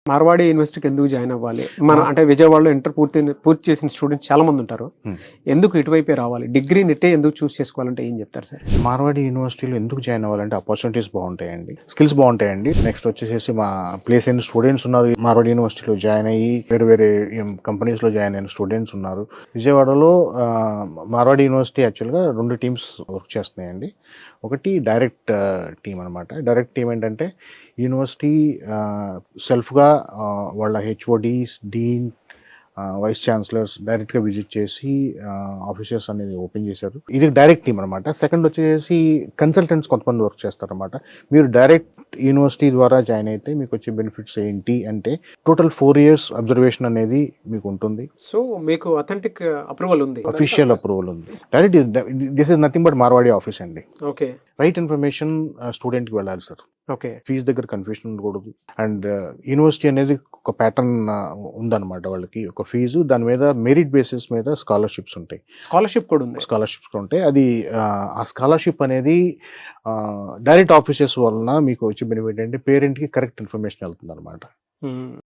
మార్వాడి యూనివర్సిటీకి ఎందుకు జాయిన్ అవ్వాలి? మన అంటే విజయవాడలో ఇంటర్ పూర్తి చేసిన స్టూడెంట్స్ చాలా మంది ఉంటారు. ఎందుకు ఇటువైపే రావాలి? డిగ్రీ నెట్టే ఎందుకు చూస్ చేసుకోవాలంటే ఏం చెప్తారు సార్? మార్వాడి యూనివర్సిటీలో ఎందుకు జాయిన్ అవ్వాలంటే ఆపర్చునిటీస్ బాగుంటాయండి, స్కిల్స్ బాగుంటాయండి. నెక్స్ట్ వచ్చేసి మా ప్లేస్ అయిన స్టూడెంట్స్ ఉన్నారు. మార్వాడి యూనివర్సిటీలో జాయిన్ అయ్యి వేరే వేరే కంపెనీస్ లో జాయిన్ అయిన స్టూడెంట్స్ ఉన్నారు. విజయవాడలో మార్వాడి యూనివర్సిటీ యాక్చువల్గా 2 టీమ్స్ వర్క్ చేస్తున్నాయండి. ఒకటి డైరెక్ట్ టీమ్ అనమాట. డైరెక్ట్ టీమ్ ఏంటంటే యూనివర్సిటీ సెల్ఫ్గా వాళ్ళ హెచ్ఓడీస్, డీన్, వైస్ ఛాన్సలర్స్ డైరెక్ట్గా విజిట్ చేసి ఆఫీసెస్ అనేది ఓపెన్ చేశారు. ఇది డైరెక్ట్ టీమ్ అనమాట. సెకండ్ వచ్చేసి కన్సల్టెంట్స్ కొంతమంది వర్క్ చేస్తారనమాట. మీరు డైరెక్ట్ యూనివర్సిటీ ద్వారా జాయిన్ అయితే మీకు వచ్చే బెనిఫిట్స్ ఏంటి అంటే టోటల్ 4 years అబ్జర్వేషన్ అనేది మీకు ఉంటుంది. సో మీకు అథెంటిక్ అప్రూవల్ ఉంది, అఫీషియల్ అప్రూవల్ ఉంది. Direct this is nothing but Marwadi office అండి. ఓకే, రైట్ ఇన్ఫర్మేషన్ స్టూడెంట్కి వెళ్ళాలి సార్. ఓకే, ఫీజు దగ్గర కన్ఫ్యూషన్ ఉండకూడదు. అండ్ యూనివర్సిటీ అనేది ఒక ప్యాటర్న్ ఉందన్నమాట. వాళ్ళకి ఒక ఫీజు, దాని మీద మెరిట్ బేసిస్ మీద స్కాలర్షిప్స్ ఉంటాయి. స్కాలర్షిప్ కూడా ఉంది. స్కాలర్షిప్స్ ఉంటాయి. అది ఆ స్కాలర్షిప్ అనేది డైరెక్ట్ ఆఫీసెస్ వలన మీకు వచ్చే బెనిఫిట్ అంటే పేరెంట్కి కరెక్ట్ ఇన్ఫర్మేషన్ వెళ్తుంది అనమాట.